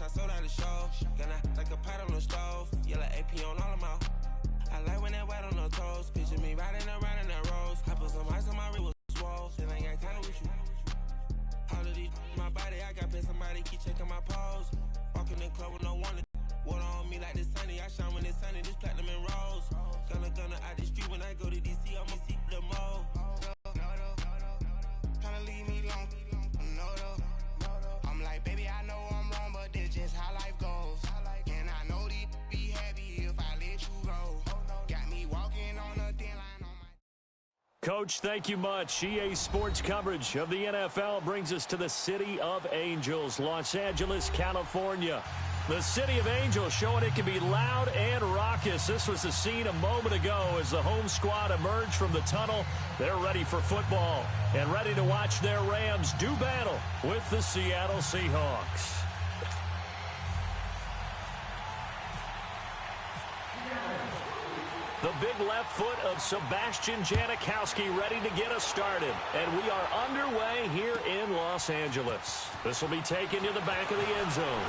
I sold out the show. Gonna like a pot on the stove. Yellow AP on all of my. I like when that white on the toes. Picture me riding around in that rose. I put some ice on my ribs. Then I ain't got time with you. All of these my body, I got pissed. Somebody keep checking my pose. Walking in the club with no one. Water on me like the sunny. I shine when it's sunny. This platinum and rose. Gonna out the street when I go to DC. I'm gonna see the mode. Tryna leave me long. I'm like, baby, I know I'm wrong, but this just how life goes. And I know these be happy if I let you go. Got me walking on a thin line on my. Coach, thank you much. EA Sports coverage of the NFL brings us to the City of Angels, Los Angeles, California. The City of Angels showing it can be loud and raucous. This was the scene a moment ago as the home squad emerged from the tunnel. They're ready for football and ready to watch their Rams do battle with the Seattle Seahawks. The big left foot of Sebastian Janikowski ready to get us started. And we are underway here in Los Angeles. This will be taken to the back of the end zone.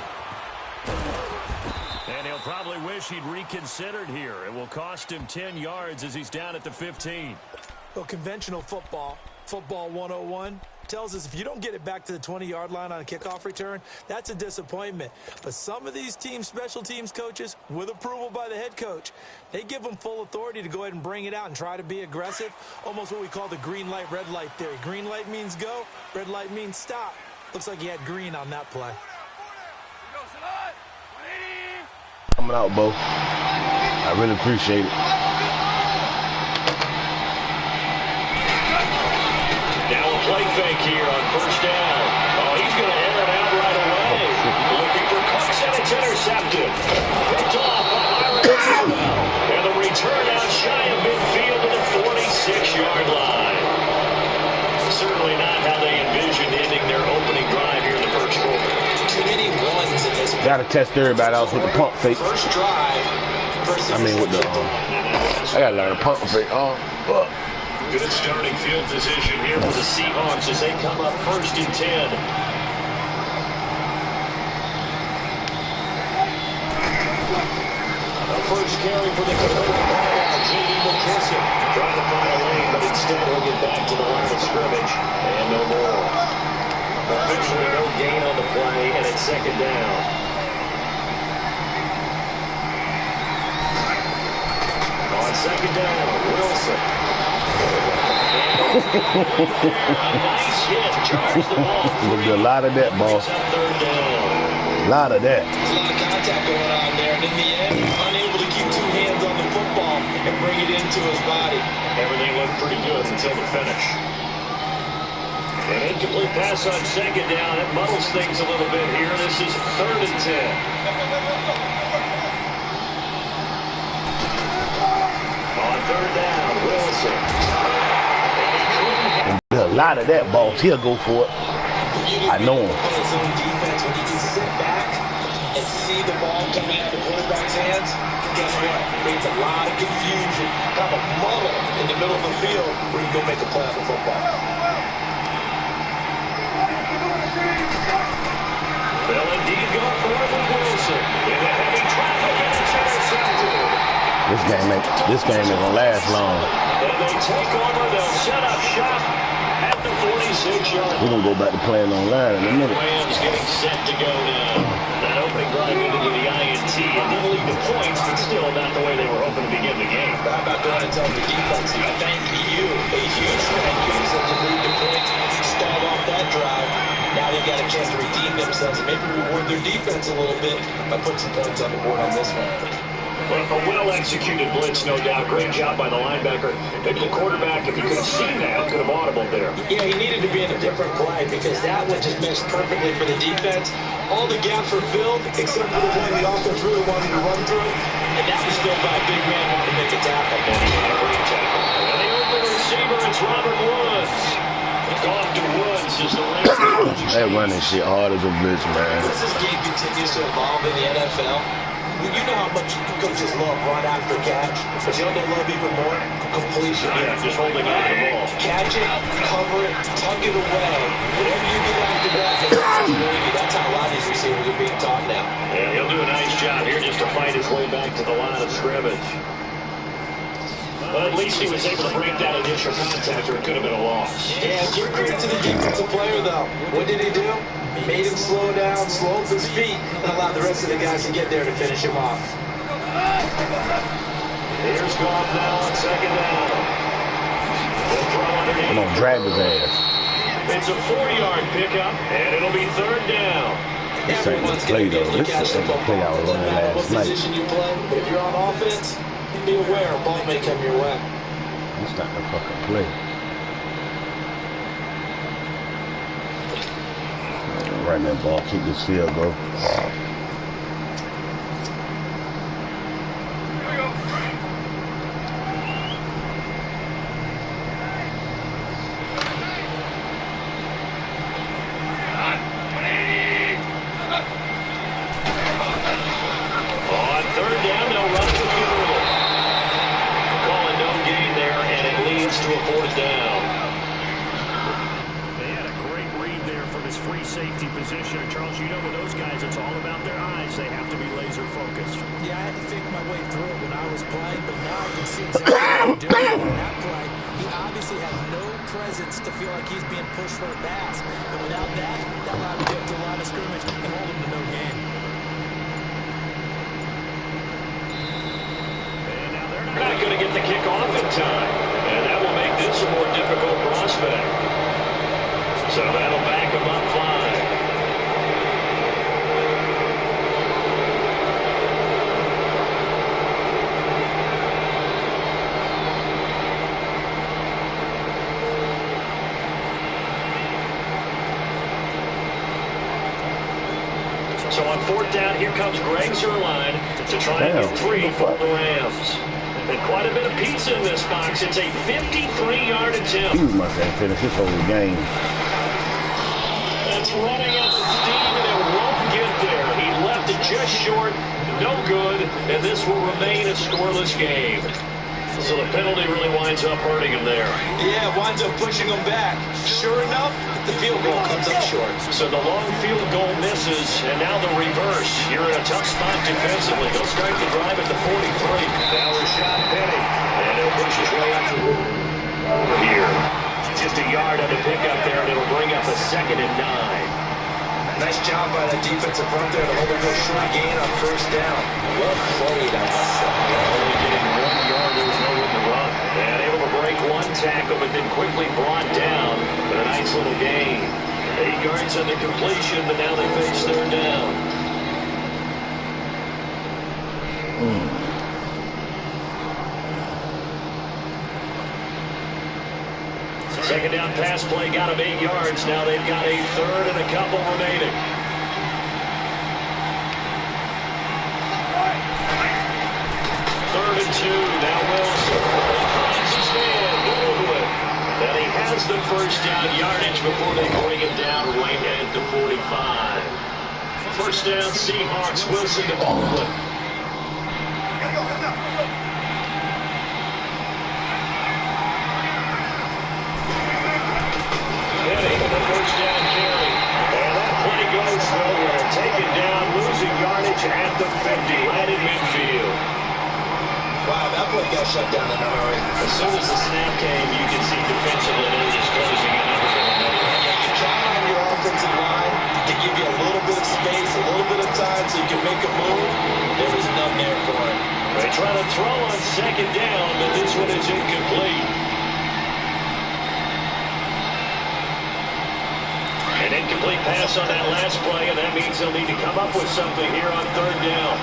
And he'll probably wish he'd reconsidered here. It will cost him 10 yards as he's down at the 15. Well, conventional football 101, tells us if you don't get it back to the 20-yard line on a kickoff return, that's a disappointment. But some of these teams, special teams coaches, with approval by the head coach, they give them full authority to go ahead and bring it out and try to be aggressive, almost what we call the green light, red light theory. Green light means go, red light means stop. Looks like he had green on that play. Coming out, Bo. I really appreciate it. Now a play fake here on first down. Oh, he's going to air it out right away. Looking for Cooks, and it's intercepted. Picked off by Myron. And the return out shy of midfield to the 46-yard line. Certainly not how they envisioned ending their opening drive here in the first quarter. Too many ones in this. Gotta test everybody else with the pump fake. First drive. I mean, with the I gotta learn the pump fake. Good starting field position here for the Seahawks as they come up first and 10. The first carry for the J.D. McKissick. Trying to find a lane, but instead he'll get back to the line of scrimmage. And no more. Officially no gain on the play, and it's second down. On second down, Wilson. Nice hit, charge the ball. There'll be a lot of that, boss. A lot of that. There's a lot of contact going on there, and in the end, unable to keep two hands on the football and bring it into his body. Everything looked pretty good until the finish. An incomplete pass on second down. That muddles things a little bit here. This is third and 10. On third down, Wilson. There's a lot of that, boss. He'll go for it. I know him. His own defense, when you can sit back and see the ball coming out of the quarterback's hands, guess what? It creates a lot of confusion, kind of a muddle in the middle of the field where you go make a play on the football. They'll indeed go for it with Wilson. In the heavy traffic, and it's intercepted. This game ain't gonna last long. And they take over. They'll set up shop at the 46-yard line. We're gonna go back to playing online in a minute. Rams getting set to go now. That opening drive into the INT. It didn't lead to points, but still not the way they were hoping to begin the game. How about going and telling the defense, thank you, a huge thank you, since you moved the points, stalled off that drive. Now they've got a chance to redeem themselves and maybe reward their defense a little bit by putting some points on the board on this one. Well, a well-executed blitz, no doubt. Great job by the linebacker. Maybe the quarterback, if he could have seen that, could have audibled there. Yeah, he needed to be in a different play because that one just missed perfectly for the defense. All the gaps were filled except for the one the offense really wanted to run through. And that was filled by a big man wanting to make a tackle. And he had a great tackle. And the open receiver, it's Robert Woods. Off to Woods as the Rams. That running shit hard as a bitch, man. As this game continues to evolve in the NFL, you know how much coaches love run after catch, but you know they love even more? Completion. Yeah, just holding on to the ball. Catch it, cover it, tuck it away. Whatever you do after that, that's how a lot of these receivers are being taught now. to the line of scrimmage. But at least he was able to break that initial contact, or it could have been a loss. Yeah, give credit to the defensive player, though. What did he do? Made him slow down, slow up his feet, and allowed the rest of the guys to get there to finish him off. Here's Goff now on second down. He'll throw underneath. I'm gonna drag his ass. It's a 4-yard pickup, and it'll be third down. This ain't the play, though. This is the play I was running last What night. position you play, but if you're on offense, be aware a ball may come your way. It's not the fucking play. Right that ball, keep this field goal. On third down, they'll run the field. Calling no gain there, and it leads to a fourth down. They had a great read there from his free safety position. Charles, you know with those guys, it's all about their eyes. They have to be laser focused. Yeah, I had to figure my way through it when I was playing, but now I can see exactly what they're doing. In that play, he obviously had no presence to feel like he's being pushed for a pass. And without that, that allowed him to get to the line of scrimmage and hold him to no gain. And now they're not going to get the kick off in time. And that will make this a more difficult prospect. So that'll back him up 5. So on fourth down, here comes Greg Zuerlein to try and get 3 for the Rams. And quite a bit of pizza in this box. It's a 53-yard attempt. He must have finished this whole game. That's running out of steam, and it won't get there. He left it just short, no good, and this will remain a scoreless game. So the penalty really winds up hurting him there. Yeah, winds up pushing him back. Sure enough, the field goal comes up short. So the long field goal misses, and now the reverse. You're in a tough spot defensively. They'll start the drive at the 43. Now Rashad Penny, and he'll push his way up to over here. Just a yard on the pickup there, and it'll bring up a 2nd and 9. Nice job by the defensive front there to hold a real short gain on first down. Well played, I must say. Only getting 1 yard, there was no room to run. And able to break 1 tackle, but then quickly brought down. But a nice little gain. 8 yards on the completion, but now they face third down. Second down pass play got them 8 yards. Now they've got a third and a couple remaining. Third and 2. Now Wilson. Finds his man. Goodwin. And he has the first down yardage before they bring it down right at the 45. First down Seahawks. Wilson to Baldwin. Taken down, losing yardage at the 50, right in midfield. Wow, that play got shut down in a hurry. As soon as the snap came, you can see defensively they're just closing it up. You count on your offensive line to give you a little bit of space, a little bit of time so you can make a move. There was none there for him. They try to throw on second down, but this one is incomplete. An incomplete pass on that last play, and that means they'll need to come up with something here on third down.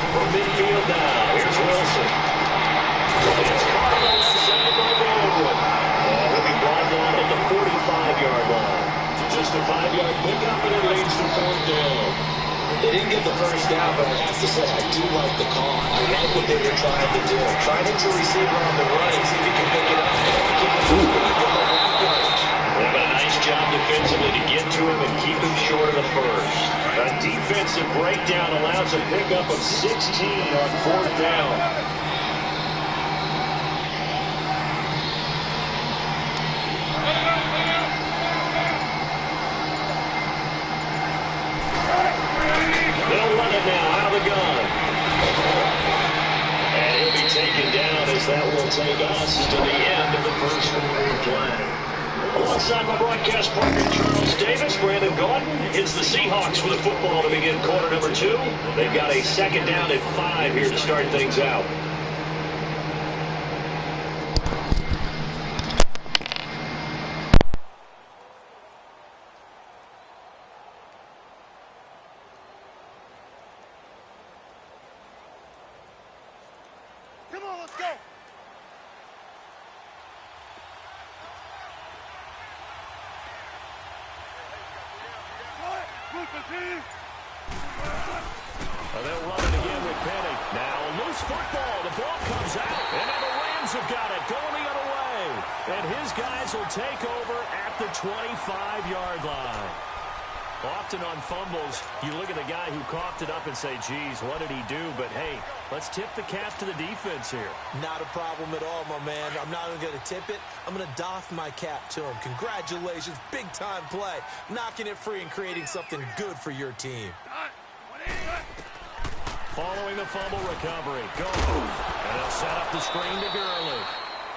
From midfield now, here's Wilson. It's caught on the left side by Baldwin. And he'll be brought down at the 45-yard line. Just a 5-yard pickup, and it leads to fourth down. They didn't get the first down, but I have to say, I do like the call. I like what they were trying to do. Try to hit your receiver on the run and see if he can pick it up. They have a nice job defensively to get to him and keep him short of the first. A defensive breakdown allows a pickup of 16 on fourth down. will take us to the end of the first quarter of play. Alongside my broadcast partner Charles Davis, Brandon Gordon, it's the Seahawks with the football to begin quarter number 2. They've got a second down and 5 here to start things out. Come on, let's go. They'll run it again with Penny. Now a loose football. The ball comes out. And now the Rams have got it going the other way. And his guys will take over at the 25-yard line. Often on fumbles, you look at the guy who coughed it up and say, geez, what did he do? But, hey, let's tip the cap to the defense here. Not a problem at all, my man. I'm not even going to tip it. I'm going to doff my cap to him. Congratulations. Big-time play. Knocking it free and creating something good for your team. Following the fumble recovery. Goes. And they'll set up the screen to Gurley.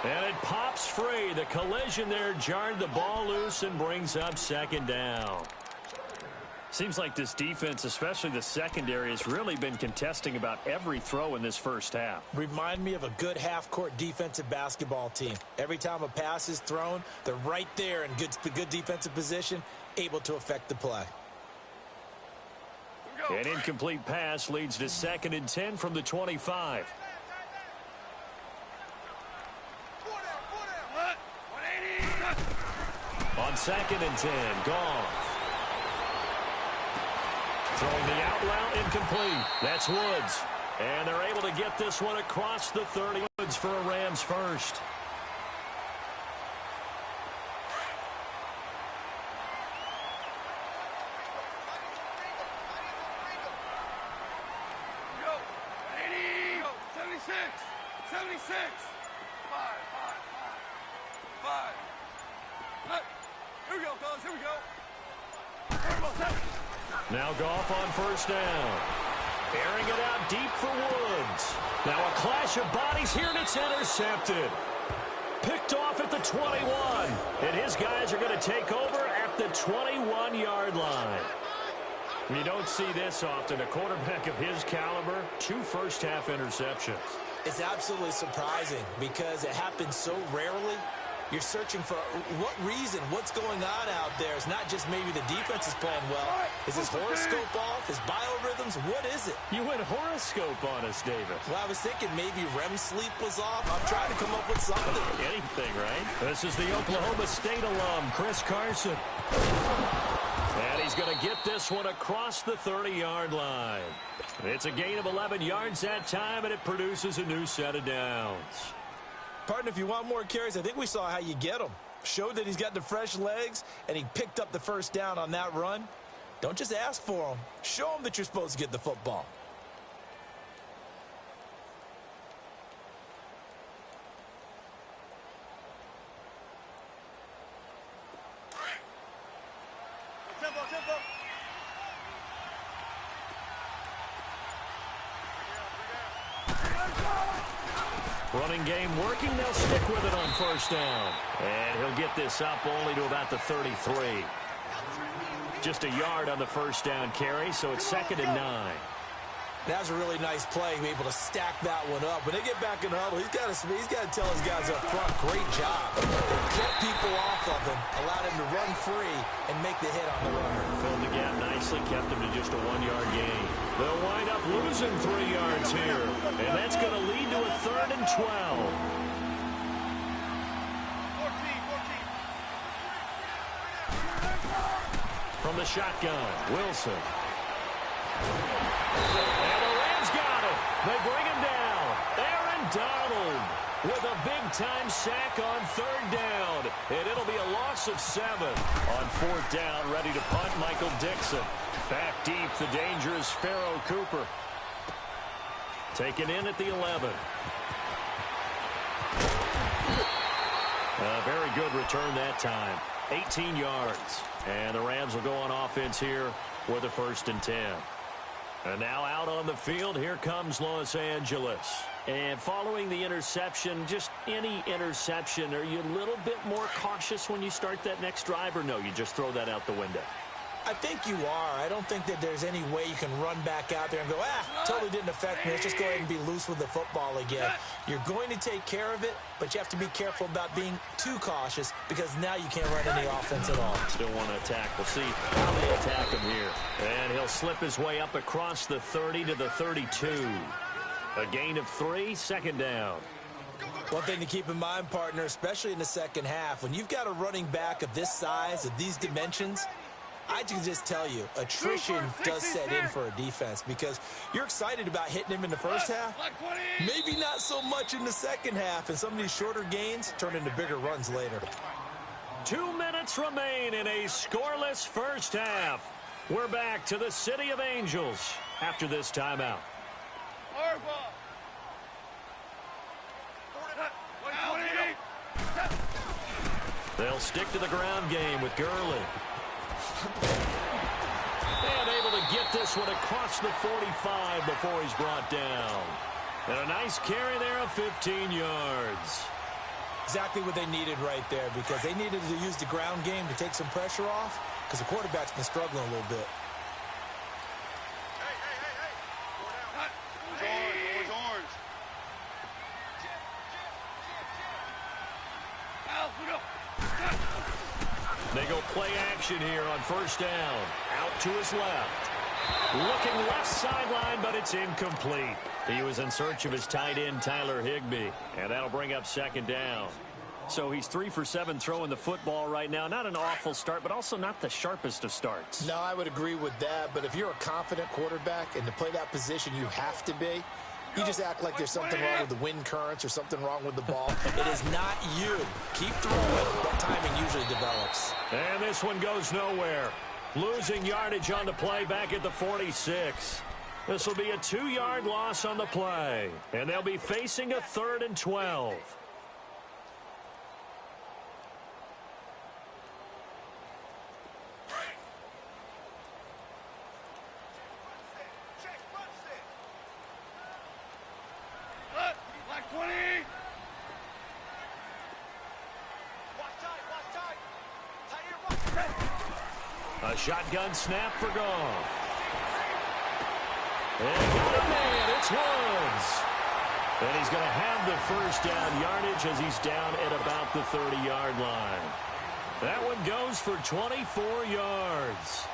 And it pops free. The collision there jarred the ball loose and brings up second down. Seems like this defense, especially the secondary, has really been contesting about every throw in this first half. Remind me of a good half-court defensive basketball team. Every time a pass is thrown, they're right there in good defensive position, able to affect the play. An incomplete pass leads to 2nd and 10 from the 25. On 2nd and 10, Goff. Throwing the out route incomplete. That's Woods. And they're able to get this one across the 30. Woods for a Rams first. Go. 80. Go. 76. 76. 5. Here we go, fellas. Here we go. Now Goff on first down. Airing it out deep for Woods. Now a clash of bodies here, and it's intercepted. Picked off at the 21. And his guys are going to take over at the 21-yard line. You don't see this often. A quarterback of his caliber, 2 first-half interceptions. It's absolutely surprising because it happens so rarely. You're searching for what reason, what's going on out there. It's not just maybe the defense is playing well. Is his horoscope off? His biorhythms? What is it? You went horoscope on us, David. Well, I was thinking maybe REM sleep was off. I'm trying to come up with something. Anything, right? This is the Oklahoma State alum, Chris Carson. And he's going to get this one across the 30-yard line. It's a gain of 11 yards that time, and it produces a new set of downs. Partner, if you want more carries, I think we saw how you get them. Showed that he's got the fresh legs, and he picked up the first down on that run. Don't just ask for them. Show them that you're supposed to get the football. Tempo. Running game working. They'll stick with it on first down. And he'll get this up only to about the 33. Just a yard on the first down carry, so it's 2nd and 9. That was a really nice play, able to stack that one up. When they get back in the huddle, he's got to tell his guys up front, great job. Kept people off of him, allowed him to run free and make the hit on the runner. Filled the gap nicely, kept him to just a 1-yard gain. They'll wind up losing 3 yards here, and that's going to lead to a 3rd and 12. 14. From the shotgun, Wilson. And the Rams got it. They bring him down. Aaron Donald with a big-time sack on 3rd down. And it'll be a loss of 7. On 4th down, ready to punt, Michael Dixon. Back deep, the dangerous Pharaoh Cooper. Taken in at the 11. A very good return that time. 18 yards. And the Rams will go on offense here with a 1st and 10. And now out on the field, here comes Los Angeles. And following the interception, just any interception, are you a little bit more cautious when you start that next drive, or no, you just throw that out the window? I think you are. I don't think that there's any way you can run back out there and go, totally didn't affect me. Let's just go ahead and be loose with the football again. You're going to take care of it, but you have to be careful about being too cautious because now you can't run any offense at all. Still want to attack. We'll see how they attack him here. And he'll slip his way up across the 30 to the 32. A gain of 3, second down. One thing to keep in mind, partner, especially in the second half, when you've got a running back of this size, of these dimensions, I can just tell you, attrition does set in for a defense because you're excited about hitting him in the first half. Maybe not so much in the second half, and some of these shorter gains turn into bigger runs later. 2 minutes remain in a scoreless first half. We're back to the City of Angels after this timeout. They'll stick to the ground game with Gurley. And able to get this one across the 45 before he's brought down. And a nice carry there of 15 yards. Exactly what they needed right there because they needed to use the ground game to take some pressure off because the quarterback's been struggling a little bit. They go play action here on first down. Out to his left. Looking left sideline, but it's incomplete. He was in search of his tight end, Tyler Higbee. And that'll bring up second down. So he's 3 for 7 throwing the football right now. Not an awful start, but also not the sharpest of starts. No, I would agree with that. But if you're a confident quarterback and to play that position, you have to be. You just act like there's something wrong with the wind currents or something wrong with the ball. It is not you. Keep throwing. That timing usually develops. And this one goes nowhere. Losing yardage on the play back at the 46. This will be a 2-yard loss on the play. And they'll be facing a 3rd and 12. A shotgun snap for Goff. And got a man. It's Woods. And he's going to have the first down yardage as he's down at about the 30-yard line. That one goes for 24 yards.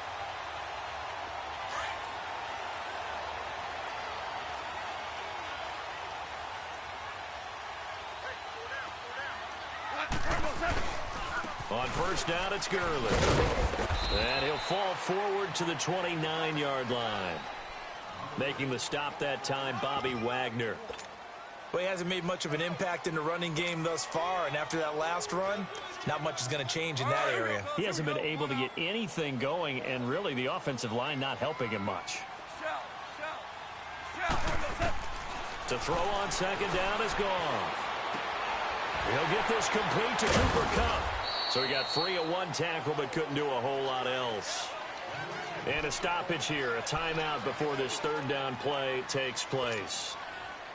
On first down, it's Gurley. And he'll fall forward to the 29-yard line. Making the stop that time, Bobby Wagner. Well, he hasn't made much of an impact in the running game thus far, and after that last run, not much is going to change in that area. He hasn't been able to get anything going, and really the offensive line not helping him much. To throw on second down is Goff. He'll get this complete to Cooper Kupp. So he got free of one tackle but couldn't do a whole lot else. And a stoppage here, a timeout before this third down play takes place.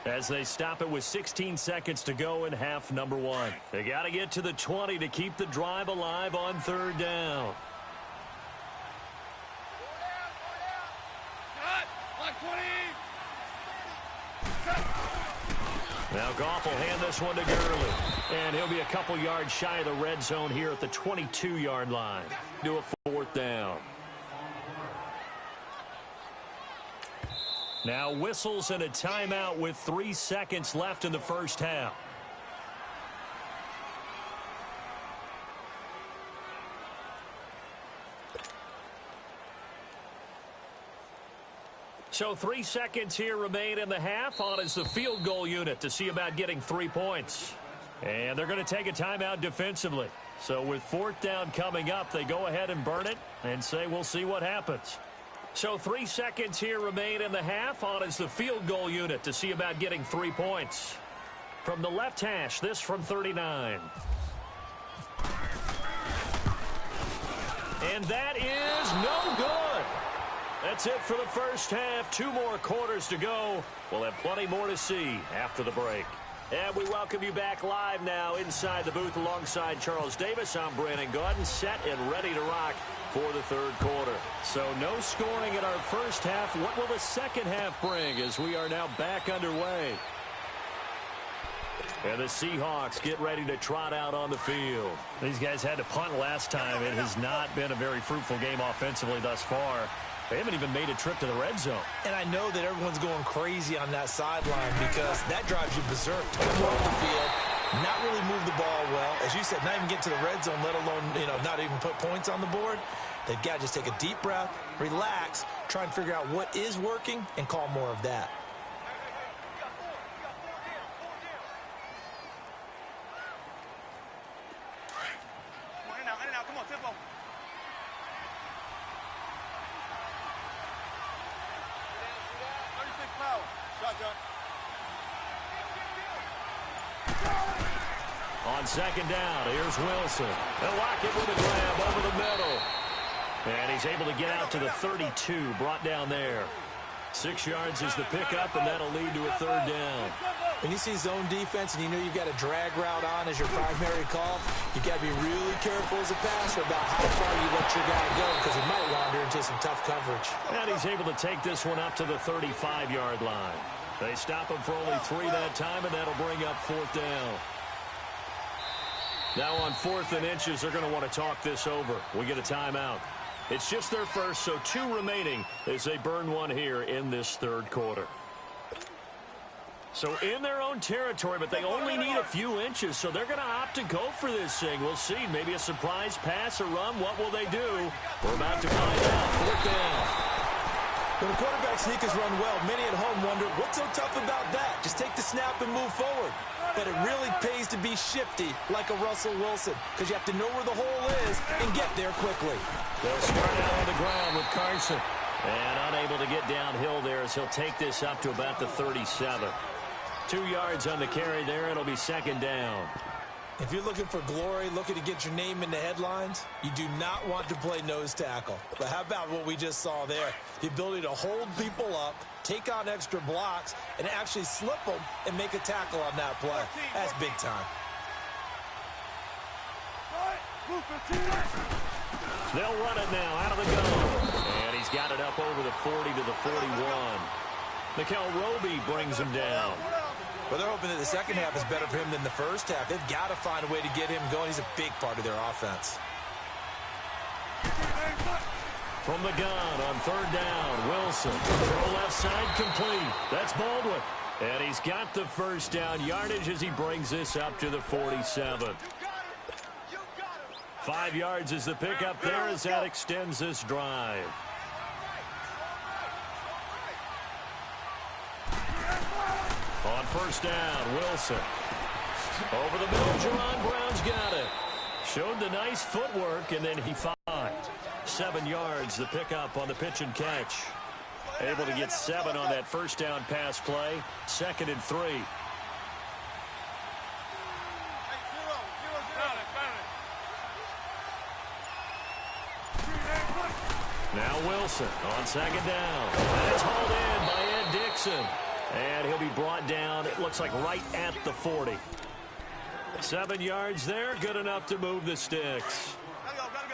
As they stop it with 16 seconds to go in half number 1. They got to get to the 20 to keep the drive alive on third down. Now Goff will hand this one to Gurley. And he'll be a couple yards shy of the red zone here at the 22-yard line. Do a fourth down. Now whistles and a timeout with 3 seconds left in the first half. So 3 seconds here remain in the half. On is the field goal unit to see about getting 3 points. And they're going to take a timeout defensively. So with fourth down coming up, they go ahead and burn it and say we'll see what happens. So 3 seconds here remain in the half. On is the field goal unit to see about getting 3 points. From the left hash, this from 39. And that is no good. That's it for the first half. 2 more quarters to go. We'll have plenty more to see after the break. And we welcome you back live now inside the booth alongside Charles Davis. I'm Brandon Gaudin, set and ready to rock for the third quarter. So no scoring in our first half. What will the second half bring as we are now back underway? And the Seahawks get ready to trot out on the field. These guys had to punt last time. It has not been a very fruitful game offensively thus far. They haven't even made a trip to the red zone. And I know that everyone's going crazy on that sideline because that drives you berserk to come off the field, not really move the ball well. As you said, not even get to the red zone, let alone, not even put points on the board. They've got to just take a deep breath, relax, try and figure out what is working, and call more of that. On second down, here's Wilson. They'll lock it with a grab over the middle. And he's able to get out to the 32, brought down there. 6 yards is the pickup, and that'll lead to a third down. When you see zone defense and you know you've got a drag route on as your primary call, you've got to be really careful as a passer about how far you let your guy go because he might wander into some tough coverage. And he's able to take this one up to the 35-yard line. They stop him for only 3 that time, and that'll bring up fourth down. Now on 4th and inches, they're going to want to talk this over. We get a timeout. It's just their first, so 2 remaining as they burn one here in this third quarter. So in their own territory, but they only need a few inches, so they're going to opt to go for this thing. We'll see. Maybe a surprise pass or run. What will they do? We're about to find out. Fourth down. When the quarterback sneak has run well, many at home wonder, what's so tough about that? Just take the snap and move forward. But it really pays to be shifty like a Russell Wilson because you have to know where the hole is and get there quickly. They'll start out on the ground with Carson. And unable to get downhill there as he'll take this up to about the 37. 2 yards on the carry there. It'll be second down. If you're looking for glory, looking to get your name in the headlines, you do not want to play nose tackle. But how about what we just saw there? The ability to hold people up, take on extra blocks, and actually slip them and make a tackle on that play. That's big time. They'll run it now out of the gun. And he's got it up over the 40 to the 41. Mikel Roby brings him down. Well, they're hoping that the second half is better for him than the first half. They've got to find a way to get him going. He's a big part of their offense. From the gun on third down, Wilson. Throw left side complete. That's Baldwin. And he's got the first down yardage as he brings this up to the 47. 5 yards is the pickup there as that extends this drive. On first down, Wilson. Over the middle, Jerron Brown's got it. Showed the nice footwork, and then he fired. 7 yards, the pickup on the pitch and catch. Able to get 7 on that first down pass play. 2nd and 3. Now Wilson on second down. And it's hauled in by Ed Dixon. And he'll be brought down, it looks like right at the 40. 7 yards there, good enough to move the sticks.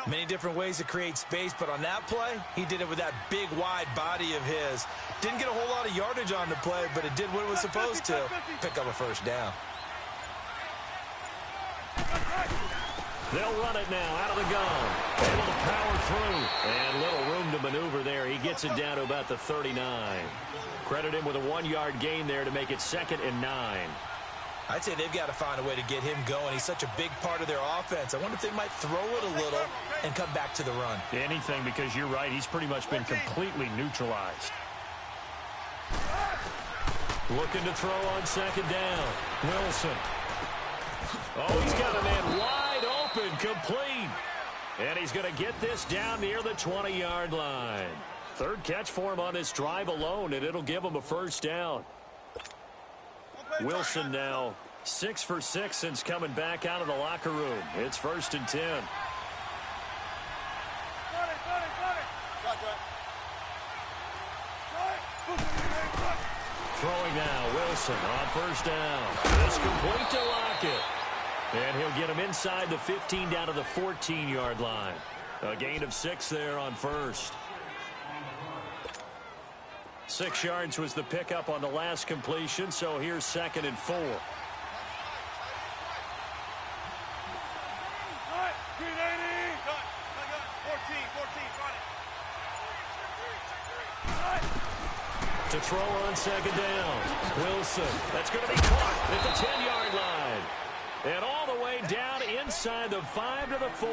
Many different ways to create space, but on that play, he did it with that big, wide body of his. Didn't get a whole lot of yardage on the play, but it did what it was supposed to. Pick up a first down. They'll run it now out of the gun. Able to power through. And little room to maneuver there. He gets it down to about the 39. Credit him with a 1-yard gain there to make it 2nd and 9. I'd say they've got to find a way to get him going. He's such a big part of their offense. I wonder if they might throw it a little and come back to the run. Anything, because you're right. He's pretty much been completely neutralized. Looking to throw on second down. Wilson. Oh, he's got a man wide open, complete. And he's going to get this down near the 20-yard line. Third catch for him on this drive alone, and it'll give him a first down. Wilson now 6 for 6 since coming back out of the locker room. It's 1st and 10. Throwing now, Wilson on first down. This complete to Lockett. And he'll get him inside the 15 down to the 14-yard line. A gain of 6 there on first. 6 yards was the pickup on the last completion, so here's 2nd and 4. To throw on 2nd down. Wilson. That's going to be caught at the 10-yard line. And all the way down inside the 5 to the 4.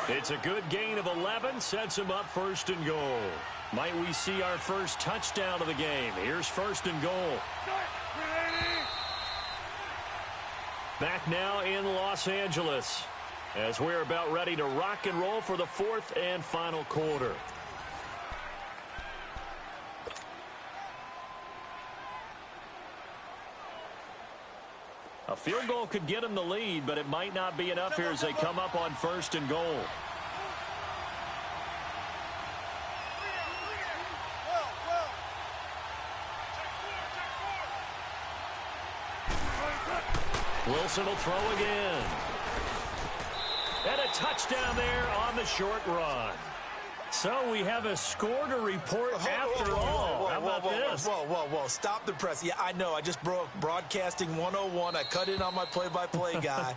It's a good gain of 11. Sets him up 1st and goal. Might we see our first touchdown of the game? Here's 1st and goal. Back now in Los Angeles as we're about ready to rock and roll for the 4th and final quarter. A field goal could get them the lead, but it might not be enough here as they come up on 1st and goal. Wilson will throw again. And a touchdown there on the short run. So we have a score to report after all. How about this? Whoa. Stop the press. Yeah, I know. I just broke broadcasting 101. I cut in on my play-by-play guy.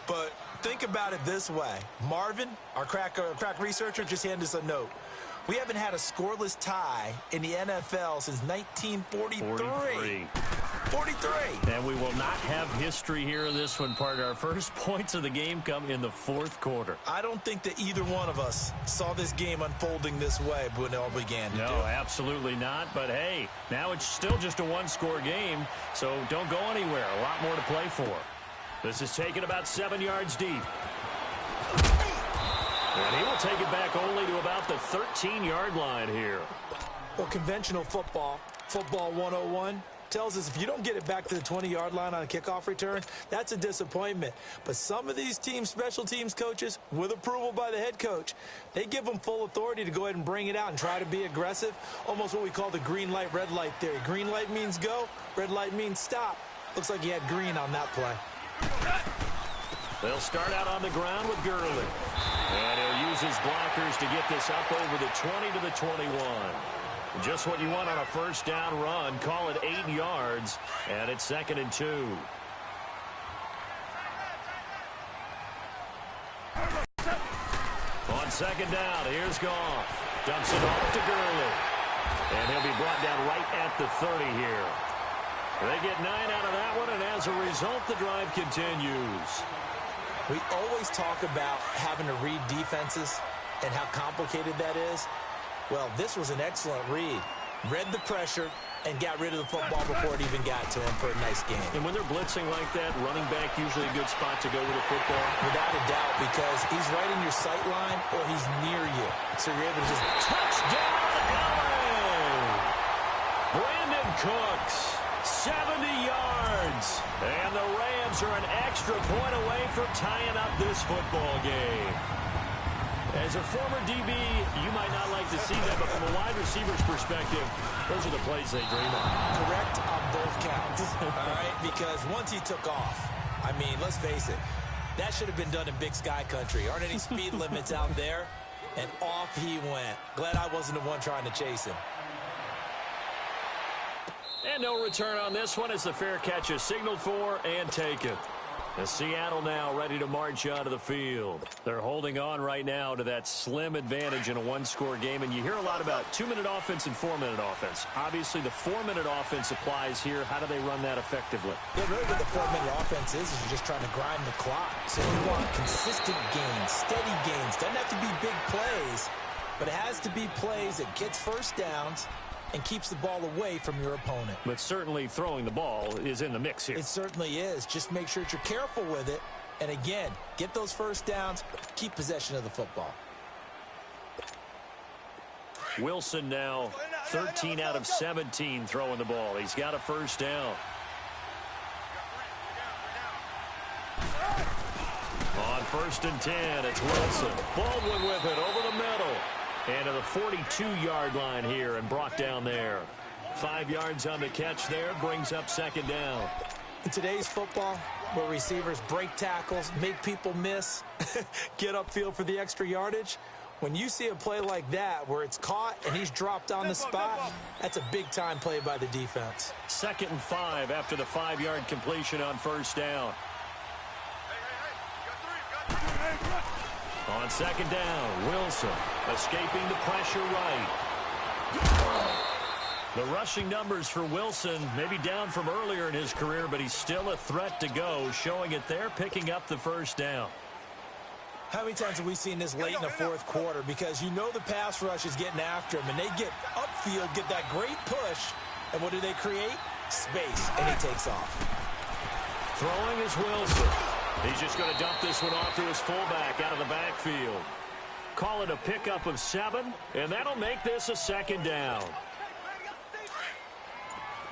But think about it this way. Marvin, our crack researcher, just handed us a note. We haven't had a scoreless tie in the NFL since 1943. 43. And we will not have history here in this one, partner. Our first points of the game come in the 4th quarter. I don't think that either one of us saw this game unfolding this way when it all began. No, absolutely not. But, hey, now it's still just a one-score game, so don't go anywhere. A lot more to play for. This is taken about 7 yards deep. And he will take it back only to about the 13-yard line here. Well, conventional football 101, tells us if you don't get it back to the 20-yard line on a kickoff return, that's a disappointment. But some of these teams, special teams coaches, with approval by the head coach, they give them full authority to go ahead and bring it out and try to be aggressive, almost what we call the green light, red light theory. Green light means go, red light means stop. Looks like he had green on that play. They'll start out on the ground with Gurley. And he'll use his blockers to get this up over the 20 to the 21. Just what you want on a first down run. Call it 8 yards. And it's 2nd and 2. On 2nd down, here's Goff. Dumps it off to Gurley. And he'll be brought down right at the 30 here. They get 9 out of that one, and as a result, the drive continues. We always talk about having to read defenses and how complicated that is. Well, this was an excellent read. Read the pressure and got rid of the football before it even got to him for a nice game. And when they're blitzing like that, running back usually a good spot to go with the football. Without a doubt, because he's right in your sight line or he's near you. So you're able to just... Touchdown, LA! Brandon Cooks, 70 yards. And the Rams are an extra point away from tying up this football game. As a former DB, you might not like to see that, but from a wide receiver's perspective, those are the plays they dream of. Correct on both counts, all right? Because once he took off, I mean, let's face it, that should have been done in Big Sky Country. Aren't any speed limits out there? And off he went. Glad I wasn't the one trying to chase him. And no return on this one as the fair catch is signaled for and taken. As Seattle now ready to march onto the field. They're holding on right now to that slim advantage in a one-score game. And you hear a lot about 2-minute offense and 4-minute offense. Obviously, the 4-minute offense applies here. How do they run that effectively? Yeah, really what the 4-minute offense is you're just trying to grind the clock. So you want consistent gains, steady gains. Doesn't have to be big plays, but it has to be plays that gets first downs and keeps the ball away from your opponent. But certainly throwing the ball is in the mix here. It certainly is. Just make sure that you're careful with it. And again, get those first downs, keep possession of the football. Wilson now 13 out of 17 throwing the ball. He's got a first down. On 1st and 10, it's Wilson. Baldwin with it over the middle. And to the 42-yard line here and brought down there. 5 yards on the catch there, brings up second down. In today's football, where receivers break tackles, make people miss, get upfield for the extra yardage, when you see a play like that where it's caught and he's dropped on the spot, that's a big-time play by the defense. 2nd and 5 after the 5-yard completion on first down. On second down, Wilson escaping the pressure right. The rushing numbers for Wilson may be down from earlier in his career, but he's still a threat to go, showing it there, picking up the first down. How many times have we seen this late in the fourth quarter? Because you know the pass rush is getting after him, and they get upfield, get that great push, and what do they create? Space, and he takes off. Throwing is Wilson. He's just going to dump this one off to his fullback out of the backfield. Call it a pickup of 7, and that'll make this a second down.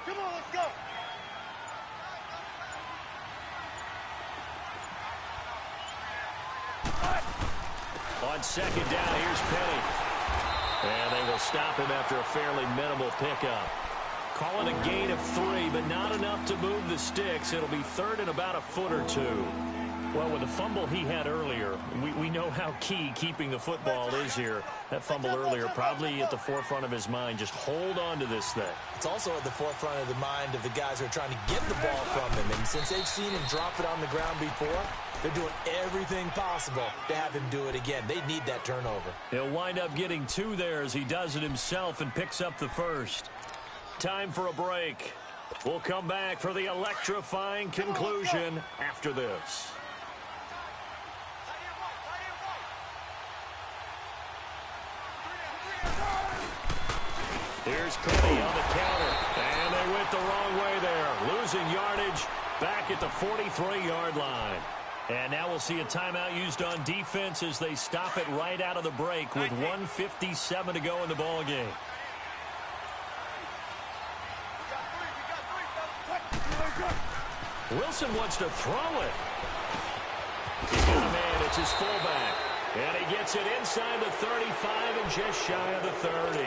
Come on, let's go. On second down, here's Penny. And they will stop him after a fairly minimal pickup. Call it a gain of 3, but not enough to move the sticks. It'll be third and about a foot or 2. Well, with the fumble he had earlier, we know how key keeping the football is here. That fumble earlier probably at the forefront of his mind. Just hold on to this thing. It's also at the forefront of the mind of the guys who are trying to get the ball from him. And since they've seen him drop it on the ground before, they're doing everything possible to have him do it again. They need that turnover. He'll wind up getting 2 there as he does it himself and picks up the first. Time for a break. We'll come back for the electrifying conclusion after this. Here's Penny on the counter, and they went the wrong way there. Losing yardage back at the 43-yard line. And now we'll see a timeout used on defense as they stop it right out of the break with 1:57 to go in the ballgame. Wilson wants to throw it. He's got a man. It's his fullback. And he gets it inside the 35 and just shy of the 30.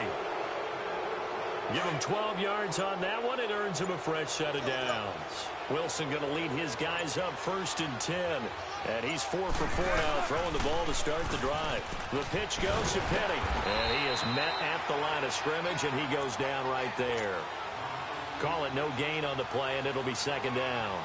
Give him 12 yards on that one. It earns him a fresh set of downs. Wilson going to lead his guys up 1st and 10. And he's 4 for 4 now, throwing the ball to start the drive. The pitch goes to Penny. And he is met at the line of scrimmage, and he goes down right there. Call it no gain on the play, and it'll be second down.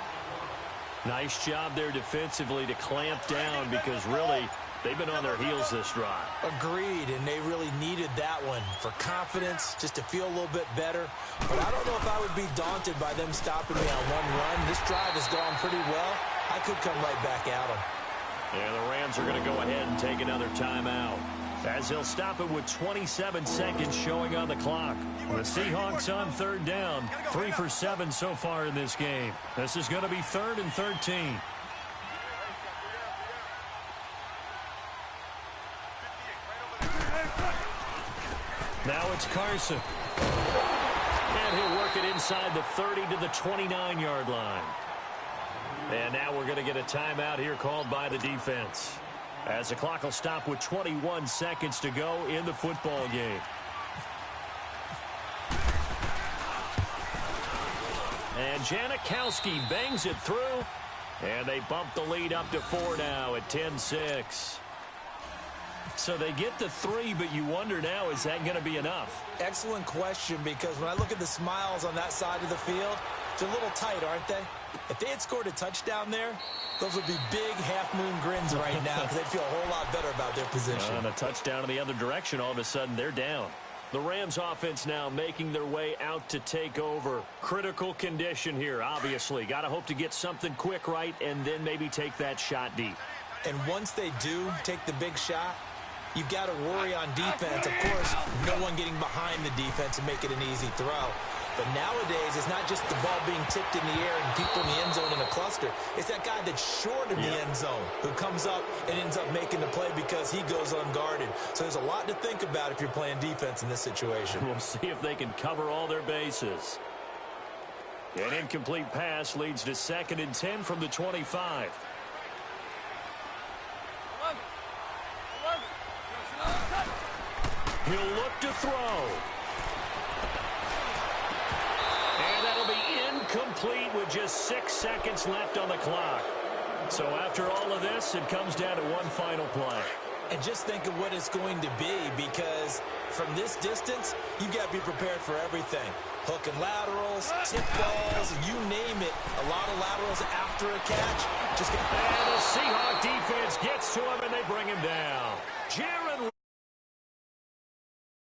Nice job there defensively to clamp down because really they've been on their heels this drive. Agreed, and they really needed that one for confidence, just to feel a little bit better. But I don't know if I would be daunted by them stopping me on one run. This drive has gone pretty well. I could come right back at them. And the Rams are going to go ahead and take another timeout, as they'll stop it with 27 seconds showing on the clock. The Seahawks on 3rd down, 3 for 7 so far in this game. This is going to be 3rd and 13. Now it's Carson. And he'll work it inside the 30 to the 29-yard line. And now we're going to get a timeout here called by the defense, as the clock will stop with 21 seconds to go in the football game. And Janikowski bangs it through, and they bump the lead up to 4 now at 10-6. So they get the 3, but you wonder now, is that going to be enough? Excellent question, because when I look at the smiles on that side of the field, they're a little tight, aren't they? If they had scored a touchdown there, those would be big half-moon grins right now because they'd feel a whole lot better about their position. On a touchdown in the other direction, all of a sudden they're down. The Rams offense now making their way out to take over. Critical condition here, obviously. Got to hope to get something quick right and then maybe take that shot deep. And once they do take the big shot, you've got to worry on defense. Of course, no one getting behind the defense and make it an easy throw. But nowadays, it's not just the ball being tipped in the air and people in the end zone in a cluster. It's that guy that's short of the end zone who comes up and ends up making the play because he goes unguarded. So there's a lot to think about if you're playing defense in this situation. We'll see if they can cover all their bases. An incomplete pass leads to 2nd and 10 from the 25. He'll look to throw. And that'll be incomplete with just 6 seconds left on the clock. So after all of this, it comes down to one final play. And just think of what it's going to be, because from this distance, you've got to be prepared for everything. Hook and laterals, tip balls, you name it. A lot of laterals after a catch. And the Seahawk defense gets to him, and they bring him down. Jaron